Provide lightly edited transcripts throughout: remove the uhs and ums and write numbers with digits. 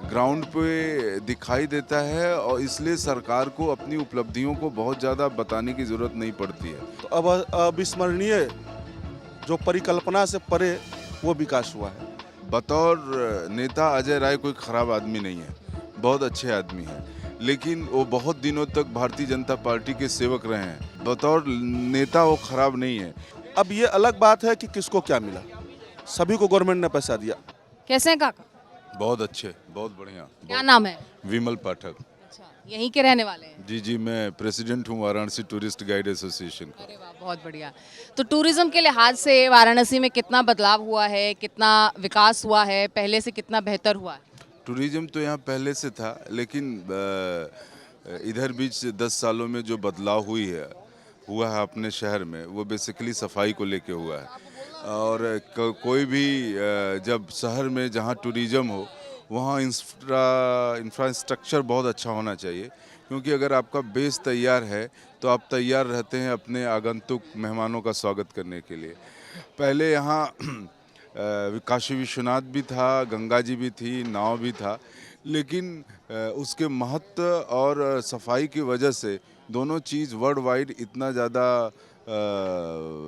Ground पे दिखाई देता है और इसलिए सरकार को अपनी उपलब्धियों को बहुत ज़्यादा बताने की ज़रूरत नहीं पड़ती है। तो अब अविस्मरणीय जो परिकल्पना से परे वो विकास हुआ है। बतौर नेता अजय राय कोई खराब आदमी नहीं है, बहुत अच्छे आदमी हैं। लेकिन वो बहुत दिनों तक भारतीय जनता पार्टी के सेवक रहे हैं। बतौर नेता वो खराब नहीं है। अब ये अलग बात है कि किसको क्या मिला, सभी को गवर्नमेंट ने पैसा दिया। कैसे हैं काका? बहुत अच्छे, बहुत बढ़िया। क्या नाम है? विमल पाठक। अच्छा, यहीं के रहने वाले हैं? जी, मैं प्रेसिडेंट हूँ वाराणसी टूरिस्ट गाइड एसोसिएशन का। अरे वाह, बहुत बढ़िया। तो टूरिज्म के लिहाज से वाराणसी में कितना बदलाव हुआ है, कितना विकास हुआ है, पहले से कितना बेहतर हुआ है? टूरिज्म तो यहाँ पहले से था, लेकिन इधर बीच 10 सालों में जो बदलाव हुआ है अपने शहर में, वो बेसिकली सफाई को लेके हुआ है। और कोई भी जब शहर में जहाँ टूरिज्म हो वहाँ इंफ्रास्ट्रक्चर बहुत अच्छा होना चाहिए, क्योंकि अगर आपका बेस तैयार है तो आप तैयार रहते हैं अपने आगंतुक मेहमानों का स्वागत करने के लिए। पहले यहाँ काशी विश्वनाथ भी था, गंगा जी भी थी, नाव भी था, लेकिन उसके महत्व और सफाई की वजह से दोनों चीज़ वर्ल्ड वाइड इतना ज़्यादा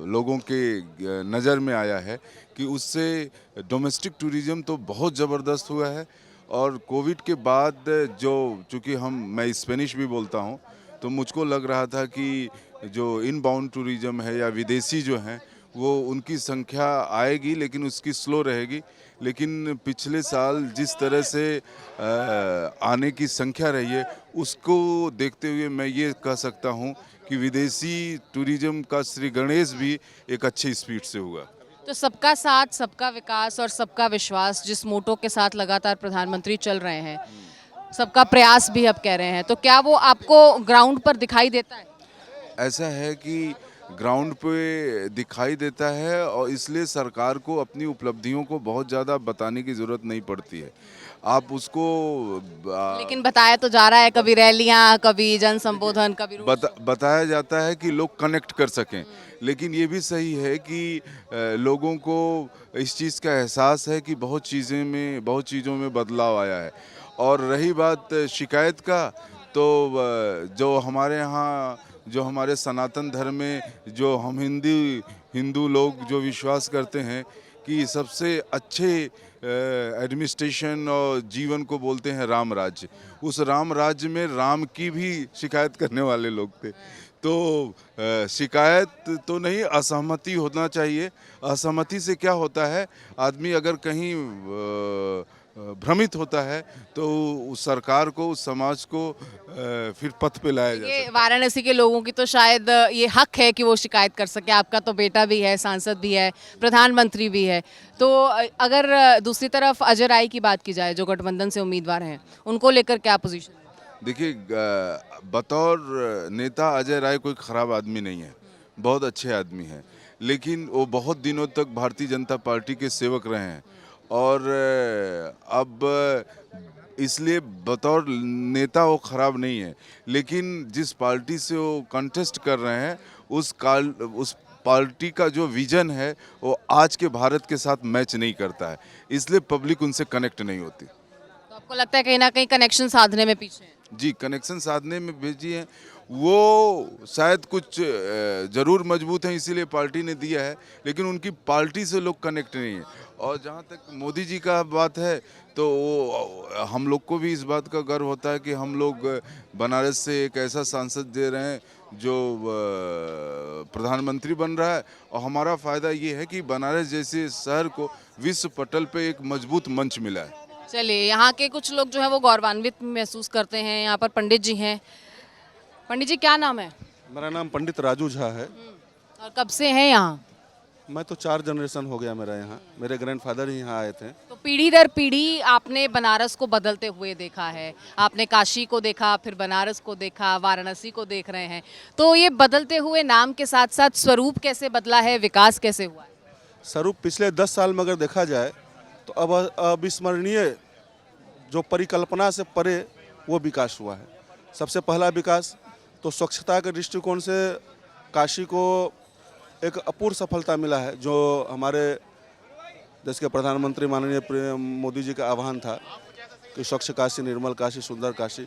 लोगों के नज़र में आया है कि उससे डोमेस्टिक टूरिज़्म तो बहुत ज़बरदस्त हुआ है। और कोविड के बाद जो, चूँकि मैं स्पेनिश भी बोलता हूँ, तो मुझको लग रहा था कि जो इनबाउंड टूरिज़्म है या विदेशी जो हैं वो उनकी संख्या आएगी, लेकिन उसकी स्लो रहेगी। लेकिन पिछले साल जिस तरह से आने की संख्या रही है, उसको देखते हुए मैं ये कह सकता हूँ कि विदेशी टूरिज्म का श्री गणेश भी एक अच्छी स्पीड से हुआ। तो सबका साथ, सबका विकास और सबका विश्वास, जिस मोटो के साथ लगातार प्रधानमंत्री चल रहे हैं, सबका प्रयास भी अब कह रहे हैं, तो क्या वो आपको ग्राउंड पर दिखाई देता है? ऐसा है कि ग्राउंड पे दिखाई देता है और इसलिए सरकार को अपनी उपलब्धियों को बहुत ज़्यादा बताने की ज़रूरत नहीं पड़ती है। आप उसको लेकिन बताया तो जा रहा है, कभी रैलियां, कभी जन संबोधन, कभी रोड शो। बताया जाता है कि लोग कनेक्ट कर सकें, लेकिन ये भी सही है कि लोगों को इस चीज़ का एहसास है कि बहुत चीज़ों में बदलाव आया है। और रही बात शिकायत का, तो जो हमारे यहाँ, जो हमारे सनातन धर्म में जो हम हिंदू लोग जो विश्वास करते हैं कि सबसे अच्छे एडमिनिस्ट्रेशन और जीवन को बोलते हैं राम राज्य। उस राम राज्य में राम की भी शिकायत करने वाले लोग थे। तो शिकायत तो नहीं, असहमति होना चाहिए। असहमति से क्या होता है, आदमी अगर कहीं भ्रमित होता है तो उस सरकार को, उस समाज को फिर पथ पे लाया जा सकता है। ये वाराणसी के लोगों की तो शायद ये हक है कि वो शिकायत कर सके। आपका तो बेटा भी है, सांसद भी है, प्रधानमंत्री भी है। तो अगर दूसरी तरफ अजय राय की बात की जाए, जो गठबंधन से उम्मीदवार हैं, उनको लेकर क्या पोजीशन है? देखिए, बतौर नेता अजय राय कोई खराब आदमी नहीं है, बहुत अच्छे आदमी हैं। लेकिन वो बहुत दिनों तक भारतीय जनता पार्टी के सेवक रहे हैं और अब इसलिए बतौर नेता वो खराब नहीं है। लेकिन जिस पार्टी से वो कंटेस्ट कर रहे हैं, उस पार्टी का जो विजन है वो आज के भारत के साथ मैच नहीं करता है, इसलिए पब्लिक उनसे कनेक्ट नहीं होती। तो आपको लगता है कहीं ना कहीं कनेक्शन साधने में पीछे है? जी, कनेक्शन साधने में भेजी हैं, वो शायद कुछ ज़रूर मजबूत हैं इसीलिए पार्टी ने दिया है, लेकिन उनकी पार्टी से लोग कनेक्ट नहीं हैं। और जहाँ तक मोदी जी का बात है, तो वो हम लोग को भी इस बात का गर्व होता है कि हम लोग बनारस से एक ऐसा सांसद दे रहे हैं जो प्रधानमंत्री बन रहा है। और हमारा फ़ायदा ये है कि बनारस जैसे शहर को विश्व पटल पे एक मजबूत मंच मिला है। चलिए, यहाँ के कुछ लोग जो है वो गौरवान्वित महसूस करते हैं। यहाँ पर पंडित जी हैं। पंडित जी, क्या नाम है? मेरा नाम पंडित राजू झा है। और कब से हैं यहाँ? मैं तो 4 जनरेशन हो गया मेरा यहाँ, मेरे ग्रैंडफादर ही यहाँ आए थे। तो पीढ़ी दर पीढ़ी आपने बनारस को बदलते हुए देखा है। आपने काशी को देखा, फिर बनारस को देखा, वाराणसी को देख रहे हैं। तो ये बदलते हुए नाम के साथ साथ स्वरूप कैसे बदला है, विकास कैसे हुआ है? स्वरूप पिछले 10 साल में अगर देखा जाए तो अब अविस्मरणीय जो परिकल्पना से परे वो विकास हुआ है। सबसे पहला विकास तो स्वच्छता के दृष्टिकोण से काशी को एक अपूर्व सफलता मिला है, जो हमारे देश के प्रधानमंत्री माननीय मोदी जी का आह्वान था। कि स्वच्छ काशी, निर्मल काशी, सुंदर काशी।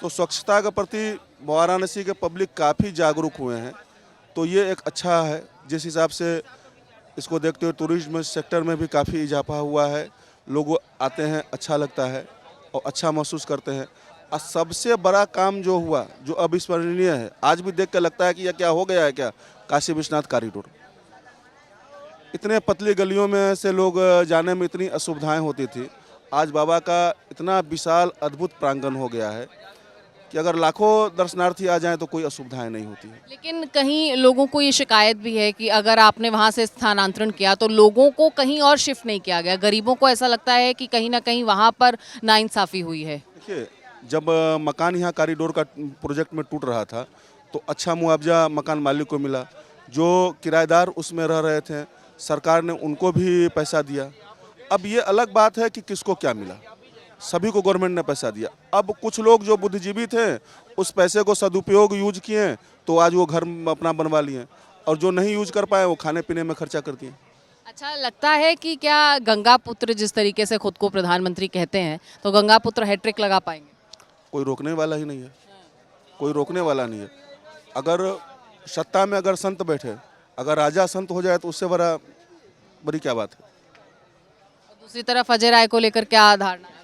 तो स्वच्छता के प्रति वाराणसी के पब्लिक काफ़ी जागरूक हुए हैं, तो ये एक अच्छा है। जिस हिसाब से इसको देखते हुए टूरिज्म सेक्टर में भी काफ़ी इजाफा हुआ है, लोग आते हैं, अच्छा लगता है और अच्छा महसूस करते हैं। और सबसे बड़ा काम जो हुआ, जो अविस्मरणीय है, आज भी देख के लगता है कि यह क्या हो गया है क्या, काशी विश्वनाथ कॉरिडोर। इतने पतली गलियों में से लोग जाने में इतनी असुविधाएं होती थी, आज बाबा का इतना विशाल अद्भुत प्रांगण हो गया है कि अगर लाखों दर्शनार्थी आ जाएं तो कोई असुविधाएं नहीं होती है। लेकिन कहीं लोगों को ये शिकायत भी है कि अगर आपने वहाँ से स्थानांतरण किया तो लोगों को कहीं और शिफ्ट नहीं किया गया। गरीबों को ऐसा लगता है कि कहीं ना कहीं वहाँ पर नाइंसाफ़ी हुई है। देखिए, जब मकान यहाँ कॉरिडोर का प्रोजेक्ट में टूट रहा था तो अच्छा मुआवजा मकान मालिक को मिला, जो किराएदार उसमें रह रहे थे सरकार ने उनको भी पैसा दिया। अब ये अलग बात है कि किसको क्या मिला, सभी को गवर्नमेंट ने पैसा दिया। अब कुछ लोग जो बुद्धिजीवी थे उस पैसे को सदुपयोग यूज किए तो आज वो घर अपना बनवा लिए, और जो नहीं यूज कर पाए वो खाने पीने में खर्चा कर दिए। अच्छा लगता है कि क्या गंगा पुत्र जिस तरीके से खुद को प्रधानमंत्री कहते हैं तो गंगा पुत्र हैट्रिक लगा पाएंगे? कोई रोकने वाला ही नहीं है, कोई रोकने वाला नहीं है। अगर सत्ता में अगर संत बैठे, अगर राजा संत हो जाए तो उससे बड़ी क्या बात है। दूसरी तरफ अजय राय को लेकर क्या धारणा है?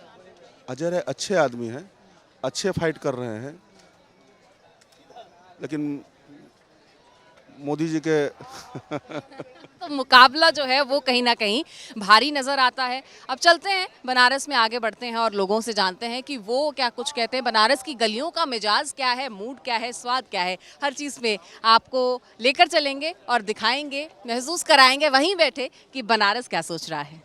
अजय राय अच्छे आदमी हैं, अच्छे फाइट कर रहे हैं, लेकिन मोदी जी के तो मुकाबला जो है वो कहीं ना कहीं भारी नजर आता है। अब चलते हैं बनारस में, आगे बढ़ते हैं और लोगों से जानते हैं कि वो क्या कुछ कहते हैं। बनारस की गलियों का मिजाज क्या है, मूड क्या है, स्वाद क्या है, हर चीज़ में आपको लेकर चलेंगे और दिखाएंगे, महसूस कराएंगे वहीं बैठे कि बनारस क्या सोच रहा है।